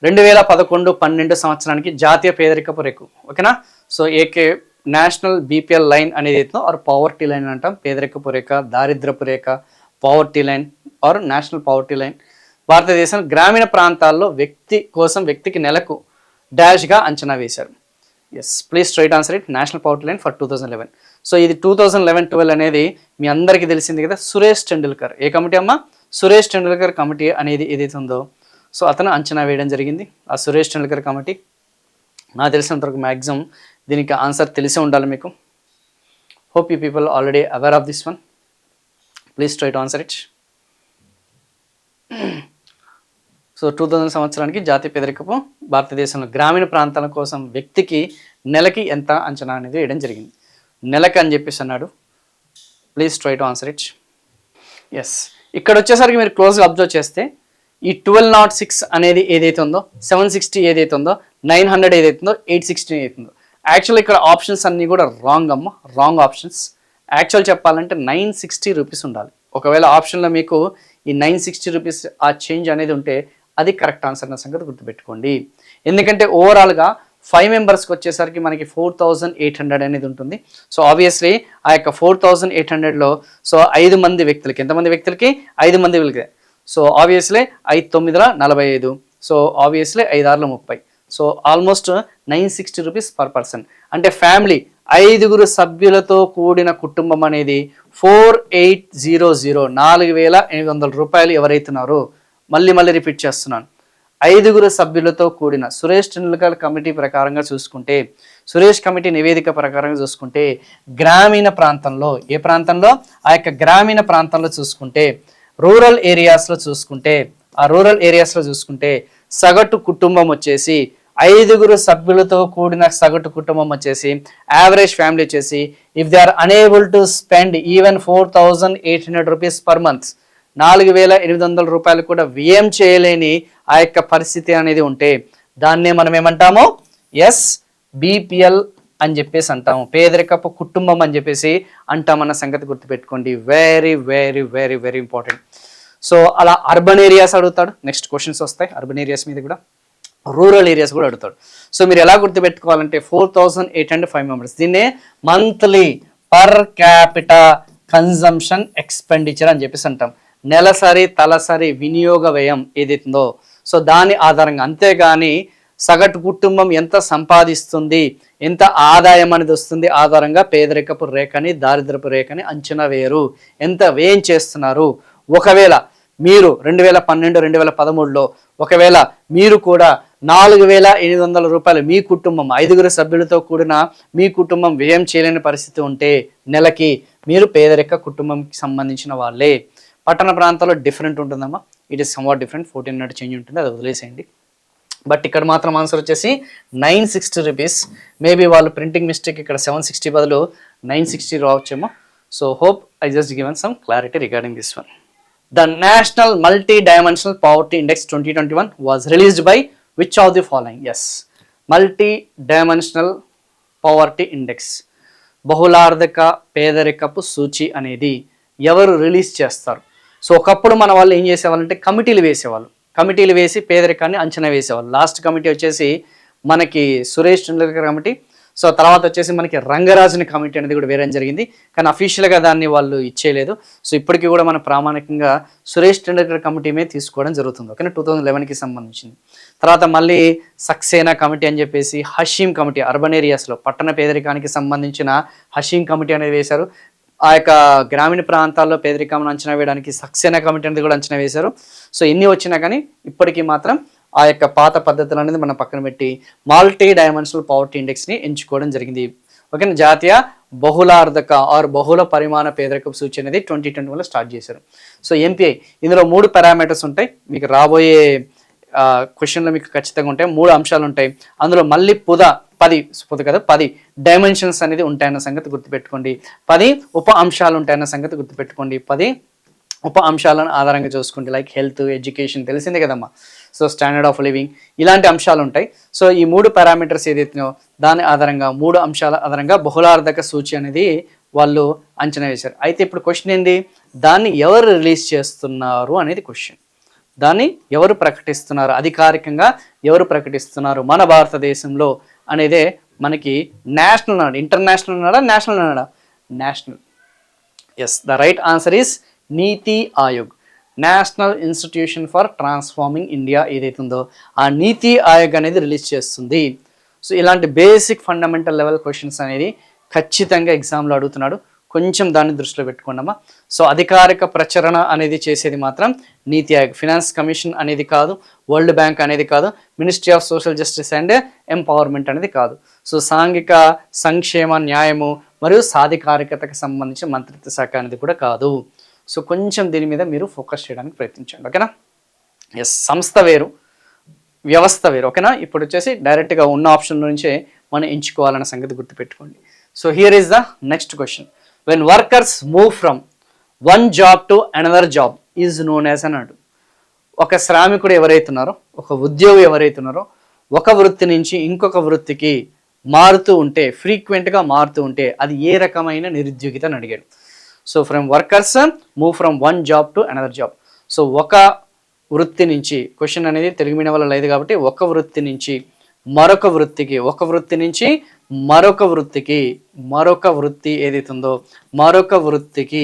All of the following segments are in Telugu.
2011-12 సంవత్సరానికి జాతీయ పేదరికపు రేఖ. ఓకేనా? సో ఏకే నేషనల్ బీపీఎల్ లైన్ అనేది ఆర్ పవర్టీ లైన్ అంటాం. పేదరికపు రేఖ, దారిద్రపు రేఖ, poverty line or national poverty line. భారతదేశం గ్రామీణ ప్రాంతాల్లో వ్యక్తికి నెలకు డాష్గా అంచనా వేశారు. Yes, please write answer it. National poverty line for 2011. So ఇది 2011-12 అనేది మీ అందరికీ తెలిసింది కదా. సురేష్ టెండూల్కర్ ఏ కమిటీ అమ్మా? సురేష్ టెండూల్కర్ కమిటీ అనేది ఏదైతే ఉందో సో అతను అంచనా వేయడం జరిగింది. ఆ సురేష్ టెండూల్కర్ కమిటీ నాకు తెలిసినంతవరకు మ్యాక్సిమం దీనికి ఆన్సర్ తెలిసే ఉండాలి మీకు. Hope you people already aware of this one. Please try to answer it. So 2000 సంవత్సరానికి జాతీయ పేదరికపు భారతదేశంలో గ్రామీణ ప్రాంతాల కోసం వ్యక్తికి నెలకి ఎంత అంచనా అనేది వేయడం జరిగింది. నెలకి అని చెప్పేసి అన్నాడు. Please try to answer it. Yes, ఇక్కడ వచ్చేసరికి మీరు క్లోజ్గా అబ్జర్వ్ చేస్తే ఈ 1206 అనేది ఏదైతే ఉందో, 760 ఏదైతే ఉందో, 900 ఏదైతే ఉందో, 816 ఏదైతే ఉందో, యాక్చువల్ ఇక్కడ ఆప్షన్స్ అన్నీ కూడా రాంగ్ అమ్మ, రాంగ్ ఆప్షన్స్. యాక్చువల్ చెప్పాలంటే 960 రూపీస్ ఉండాలి. ఒకవేళ ఆప్షన్లో మీకు ఈ 960 రూపీస్ ఆ చేంజ్ అనేది ఉంటే అది కరెక్ట్ ఆన్సర్ అన్న సంగతి గుర్తుపెట్టుకోండి. ఎందుకంటే ఓవరాల్గా 5 మెంబర్స్కి వచ్చేసరికి మనకి 4800 అనేది ఉంటుంది. సో ఆబ్వియస్లీ ఆ యొక్క 4800లో సో 5 మంది వ్యక్తులకి, ఎంతమంది వ్యక్తులకి? 5 మంది వ్యక్తులకి. So obviously 5 9 45. So obviously 5 6 30. So almost 960 rupees per person. అంటే ఫ్యామిలీ 5 సభ్యులతో కూడిన కుటుంబం అనేది 4800 4800 రూపాయలు ఎవరైతున్నారో, మళ్ళీ రిపీట్ చేస్తున్నాను, 5 సభ్యులతో కూడిన సురేష్ టెండూల్కర్ కమిటీ ప్రకారంగా చూసుకుంటే, సురేష్ కమిటీ నివేదిక ప్రకారంగా చూసుకుంటే గ్రామీణ ప్రాంతంలో, ఏ ప్రాంతంలో? ఆ యొక్క గ్రామీణ ప్రాంతంలో చూసుకుంటే, రూరల్ ఏరియాస్లో చూసుకుంటే సగటు కుటుంబం వచ్చేసి 5 సభ్యులతో కూడిన సగటు కుటుంబం వచ్చేసి యావరేజ్ ఫ్యామిలీ వచ్చేసి if they are unable to spend even 4800 rupees per month, 4800 రూపాయలు కూడా వ్యయం చేయలేని ఆ యొక్క పరిస్థితి అనేది ఉంటే దాన్నే మనం ఏమంటాము? ఎస్, బీపీఎల్ అని చెప్పేసి అంటాము, పేదరికపు కుటుంబం అని చెప్పేసి అంటామన్న సంగతి గుర్తుపెట్టుకోండి. Very very very very important. So అలా అర్బన్ ఏరియాస్ అడుగుతాడు, నెక్స్ట్ క్వశ్చన్స్ వస్తాయి అర్బన్ ఏరియాస్ మీద కూడా, రూరల్ ఏరియాస్ కూడా అడుగుతాడు. సో మీరు ఎలా గుర్తుపెట్టుకోవాలంటే 4805 మెంబర్స్, దీన్నే monthly per capita consumption expenditure అని చెప్పేసి అంటాం. నెలసరి తలసరి వినియోగ వ్యయం ఏదైతుందో సో దాని ఆధారంగా, అంతేగాని సగటు కుటుంబం ఎంత సంపాదిస్తుంది, ఎంత ఆదాయం అనేది వస్తుంది ఆధారంగా పేదరికపు రేఖని, దారిద్రపు రేఖని అంచనా వేయరు. ఎంత వ్యయం చేస్తున్నారు. ఒకవేళ మీరు 2012 2013లో ఒకవేళ మీరు కూడా 4800 రూపాయలు మీ కుటుంబం 5 సభ్యులతో కూడిన మీ కుటుంబం వ్యయం చేయలేని పరిస్థితి ఉంటే నెలకి, మీరు పేదరిక కుటుంబంకి సంబంధించిన వాళ్ళే. పట్టణ ప్రాంతాల్లో డిఫరెంట్ ఉంటుందమ్మా, it is somewhat different, 1400 change ఉంటుంది, అది వదిలేసేయండి. బట్ ఇక్కడ మాత్రం ఆన్సర్ వచ్చేసి 960 రూపీస్. మేబీ వాళ్ళు ప్రింటింగ్ మిస్టేక్ ఇక్కడ 760 బదులు 960 రావచ్చేమో. So hope I just given some clarity regarding this one. The National Multi-Dimensional Poverty Index 2021 was released by which of the following? Yes, Multi-Dimensional Poverty Index, బహుళార్థక పేదరికపు సూచి అనేది ఎవరు రిలీజ్ చేస్తారు? సో ఒకప్పుడు మన వాళ్ళు ఏం చేసేవాళ్ళంటే కమిటీలు వేసి పేదరికాన్ని అంచనా వేసేవాళ్ళు. లాస్ట్ కమిటీ వచ్చేసి మనకి సురేష్ టెండూల్కర్ కమిటీ. సో తర్వాత వచ్చేసి మనకి రంగరాజన్ కమిటీ అనేది కూడా వేరే జరిగింది, కానీ అఫీషియల్గా దాన్ని వాళ్ళు ఇచ్చేయలేదు. సో ఇప్పటికీ కూడా మన ప్రామాణికంగా సురేష్ టెండూల్కర్ కమిటీ మీద తీసుకోవడం జరుగుతుంది. ఓకేనా, 2011కి సంబంధించింది. తర్వాత మళ్ళీ సక్సేనా కమిటీ అని చెప్పేసి హషీం కమిటీ, అర్బన్ ఏరియాస్లో పట్టణ పేదరికానికి సంబంధించిన హషీం కమిటీ అనేది వేశారు. ఆ యొక్క గ్రామీణ ప్రాంతాల్లో పేదరికాన్ని అంచనా వేయడానికి సక్సేనా కమిటీ అనేది కూడా అంచనా వేశారు. సో ఎన్ని వచ్చినా కానీ ఇప్పటికీ మాత్రం ఆ యొక్క పాత పద్ధతులు అనేది మనం పక్కన పెట్టి మల్టీ డైమెన్షనల్ పవర్టీ ఇండెక్స్ని ఎంచుకోవడం జరిగింది. ఓకేనా, జాతీయ బహుళార్థక ఆర్ బహుళ పరిమాణ పేదరికపు సూచి అనేది 2021లో స్టార్ట్ చేశారు. సో ఎంపీఐ ఇందులో 3 పారామీటర్స్ ఉంటాయి. మీకు రాబోయే క్వశ్చన్లో మీకు ఖచ్చితంగా ఉంటాయి. 3 అంశాలు ఉంటాయి. అందులో మళ్ళీ 10 డైమెన్షన్స్ అనేది ఉంటాయన్న సంగతి గుర్తుపెట్టుకోండి. 10 ఉప అంశాలు ఉంటాయన్న సంగతి గుర్తుపెట్టుకోండి. 10 ఉప అంశాలను ఆధారంగా చూసుకుంటే లైక్ హెల్త్, ఎడ్యుకేషన్ తెలిసిందే కదమ్మా. సో స్టాండర్డ్ ఆఫ్ లివింగ్ ఇలాంటి అంశాలు ఉంటాయి. సో ఈ 3 పారామీటర్స్ ఏదైతున్నాయో దాని ఆధారంగా 3 అంశాల ఆధారంగా బహుళార్థక సూచి అనేది వాళ్ళు అంచనా వేశారు. అయితే ఇప్పుడు క్వశ్చన్ ఏంది, దాన్ని ఎవరు రిలీజ్ చేస్తున్నారు అనేది క్వశ్చన్. దాన్ని ఎవరు ప్రకటిస్తున్నారు, అధికారికంగా ఎవరు ప్రకటిస్తున్నారు మన భారతదేశంలో అనేదే మనకి నేషనల్ అన్నాడు, ఇంటర్నేషనల్ అన్నాడా, నేషనల్ అన్నాడా? National. Yes, the right answer is NITI Aayog, national institution for transforming India ఏదైతే ఉందో ఆ నీతి ఆయోగ్ అనేది రిలీజ్ చేస్తుంది. సో ఇలాంటి బేసిక్ ఫండమెంటల్ లెవెల్ క్వశ్చన్స్ అనేది ఖచ్చితంగా ఎగ్జామ్లో అడుగుతున్నాడు, కొంచెం దాన్ని దృష్టిలో పెట్టుకోండమ్మా. సో అధికారిక ప్రచురణ అనేది చేసేది మాత్రం నీతి ఆయోగ్, ఫినాన్స్ కమిషన్ అనేది కాదు, వరల్డ్ బ్యాంక్ అనేది కాదు, ministry of social justice and empowerment అనేది కాదు. సో సాంఘిక సంక్షేమ, న్యాయము మరియు సాధికారికతకు సంబంధించిన మంత్రిత్వ శాఖ అనేది కూడా కాదు. సో కొంచెం దీని మీద మీరు ఫోకస్ చేయడానికి ప్రయత్నించండి, ఓకేనా? ఎస్, సంస్థ వేరు, వ్యవస్థ వేరు, ఓకేనా? ఇప్పుడు వచ్చేసి డైరెక్ట్గా ఉన్న ఆప్షన్ నుంచే మనం ఎంచుకోవాలన్న సంగతి గుర్తుపెట్టుకోండి. So here is the next question. When workers move from one job to another job is known as అన్నాడు. ఒక శ్రామికుడు ఎవరైతున్నారో, ఒక ఉద్యోగి ఎవరైతున్నారో ఒక వృత్తి నుంచి ఇంకొక వృత్తికి మారుతూ ఉంటే, ఫ్రీక్వెంట్గా మారుతూ ఉంటే అది ఏ రకమైన నిరుద్యోగిత అని అడిగాడు. So from workers move from one job to another job. So ఒక వృత్తి నుంచి, క్వశ్చన్ అనేది తెలుగు మీడియం వల్ల లేదు కాబట్టి ఒక వృత్తి నుంచి మరొక వృత్తికి, ఒక వృత్తి నుంచి మరొక వృత్తికి, మరొక వృత్తి ఏదైతే ఉందో మరొక వృత్తికి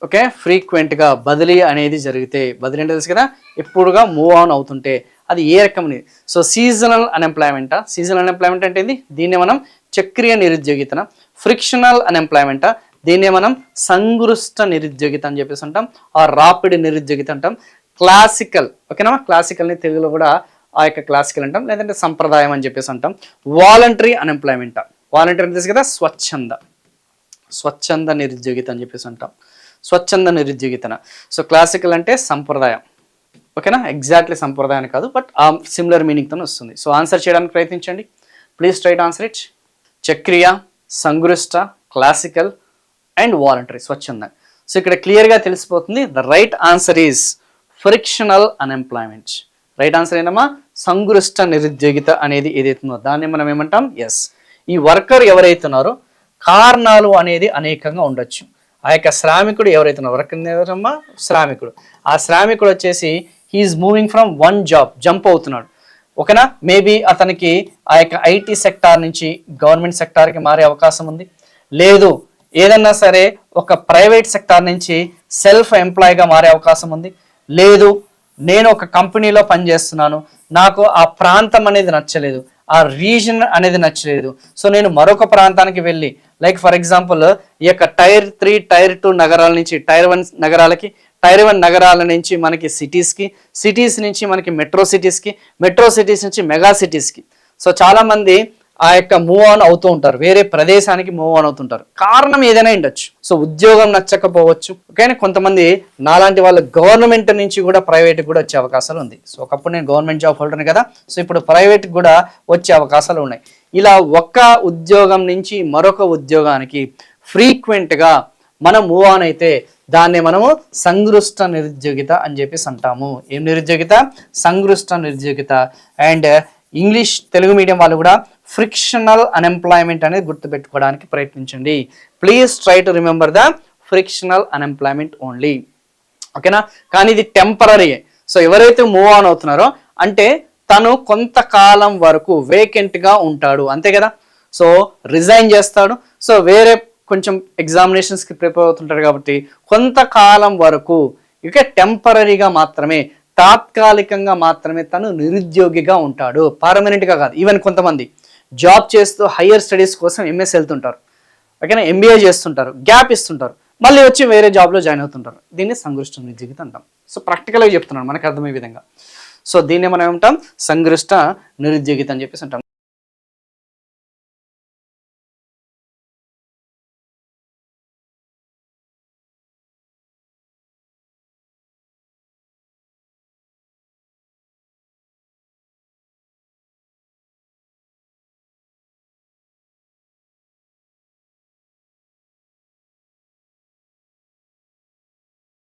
ఓకే ఫ్రీక్వెంట్గా బదిలీ అనేది జరిగితే, బదిలీ అంటే తెలుసు కదా, ఎప్పుడుగా మూవ్ ఆన్ అవుతుంటే అది ఏ రకమైనది? సో సీజనల్ అన్ఎంప్లాయ్మెంటా? సీజనల్ అన్ఎంప్లాయ్మెంట్ అంటే ఏంది? దీన్నే మనం చక్రీయ నిరుద్యోగితన. ఫ్రిక్షనల్ అన్ఎంప్లాయ్మెంటా? దీన్నే మనం సంగృష్ట నిరుద్యోగిత అని చెప్పేసి అంటాం, ఆ రాపిడ్ నిరుద్యోగిత అంటాం. క్లాసికల్, ఓకేనా? క్లాసికల్ని తెలుగులో కూడా ఆ యొక్క క్లాసికల్ అంటాం, లేదంటే సంప్రదాయం అని చెప్పేసి అంటాం. వాలంటరీ అన్ఎంప్లాయ్మెంట్, వాలంటరీ తెలుసు కదా, స్వచ్ఛంద నిరుద్యోగిత అని చెప్పేసి అంటాం, స్వచ్ఛంద నిరుద్యోగితన. సో క్లాసికల్ అంటే సంప్రదాయం, ఓకేనా? ఎగ్జాక్ట్లీ సంప్రదాయాన్ని కాదు, బట్ ఆ సిమిలర్ మీనింగ్తో వస్తుంది. సో ఆన్సర్ చేయడానికి ప్రయత్నించండి, please try to answer it. చక్రీయ, సంగృష్ట, క్లాసికల్ అండ్ వాలంటరీ, స్వచ్ఛంద. సో ఇక్కడ క్లియర్గా తెలిసిపోతుంది, the right answer is frictional unemployment. Right answer ఏంటమ్మా? సంగృష్ట నిరుద్యోగిత అనేది ఏదైతుందో దాన్ని మనం ఏమంటాం? ఎస్. ఈ వర్కర్ ఎవరైతున్నారో కారణాలు అనేది అనేకంగా ఉండొచ్చు. ఆ యొక్క శ్రామికుడు ఎవరైతున్నారో, వర్కర్ ఎవరమ్మా? శ్రామికుడు. ఆ శ్రామికుడు వచ్చేసి he's moving from one job, jump అవుతున్నాడు, ఓకేనా? మేబీ అతనికి ఆ యొక్క ఐటీ సెక్టార్ నుంచి గవర్నమెంట్ సెక్టార్కి మారే అవకాశం ఉంది, లేదు ఏదన్నా సరే ఒక ప్రైవేట్ సెక్టార్ నుంచి సెల్ఫ్ ఎంప్లాయ్గా మారే అవకాశం ఉంది, లేదు నేను ఒక కంపెనీలో పనిచేస్తున్నాను, నాకు ఆ ప్రాంతం అనేది నచ్చలేదు, ఆ రీజన్ అనేది నచ్చలేదు, సో నేను మరొక ప్రాంతానికి వెళ్ళి, లైక్ ఫర్ ఎగ్జాంపుల్ ఈ యొక్క టైర్ 3, టైర్ 2 నగరాల నుంచి టైర్ 1 నగరాలకి, టైర్ 1 నగరాల నుంచి మనకి సిటీస్కి, సిటీస్ నుంచి మనకి మెట్రో సిటీస్కి, మెట్రో సిటీస్ నుంచి మెగా సిటీస్కి. సో చాలామంది ఆ యొక్క మూవ్ ఆన్ అవుతూ ఉంటారు, వేరే ప్రదేశానికి మూవ్ ఆన్ అవుతుంటారు. కారణం ఏదైనా ఉండొచ్చు. సో ఉద్యోగం నచ్చకపోవచ్చు, ఓకే? కొంతమంది నాలాంటి వాళ్ళు గవర్నమెంట్ నుంచి కూడా ప్రైవేట్కి కూడా వచ్చే అవకాశాలు ఉంది. సో ఒకప్పుడు నేను గవర్నమెంట్ జాబ్ హోల్డర్ని కదా, సో ఇప్పుడు ప్రైవేట్కి కూడా వచ్చే అవకాశాలు ఉన్నాయి. ఇలా ఒక్క ఉద్యోగం నుంచి మరొక ఉద్యోగానికి ఫ్రీక్వెంట్గా మనం మూవ్ ఆన్ అయితే దాన్ని మనము సంగృష్ట నిరుద్యోగిత అని చెప్పేసి అంటాము. ఏం నిరుద్యోగిత? సంగృష్ట నిరుద్యోగిత. అండ్ ఇంగ్లీష్ తెలుగు మీడియం వాళ్ళు కూడా ఫ్రిక్షనల్ అన్ఎంప్లాయ్మెంట్ అనేది గుర్తుపెట్టుకోవడానికి ప్రయత్నించండి. Please try to remember the frictional unemployment only, ఓకేనా? కానీ ఇది టెంపరీ. సో ఎవరైతే మూవ్ ఆన్ అవుతున్నారో అంటే తను కొంతకాలం వరకు వేకెంట్గా ఉంటాడు, అంతే కదా? సో రిజైన్ చేస్తాడు, సో వేరే కొంచెం ఎగ్జామినేషన్స్కి ప్రిపేర్ అవుతుంటాడు కాబట్టి కొంతకాలం వరకు ఇక టెంపరీగా మాత్రమే, తాత్కాలికంగా మాత్రమే తను నిరుద్యోగిగా ఉంటాడు, పర్మనెంట్గా కాదు. ఈవెన్ కొంతమంది జాబ్ చేస్తూ హయ్యర్ స్టడీస్ కోసం ఎంఎస్ వెళ్తుంటారు, ఓకేనా, ఎంబీఏ చేస్తుంటారు, గ్యాప్ ఇస్తుంటారు, మళ్ళీ వచ్చి వేరే జాబ్లో జాయిన్ అవుతుంటారు. దీన్ని సంగృష్ట నిరుద్యోగిత అంటాం. సో ప్రాక్టికల్గా చెప్తున్నాను మనకు అర్థమయ్యే విధంగా. సో దీన్ని మనం ఏమంటాం? సంగృష్ట నిరుద్యోగిత అని చెప్పేసి అంటాం.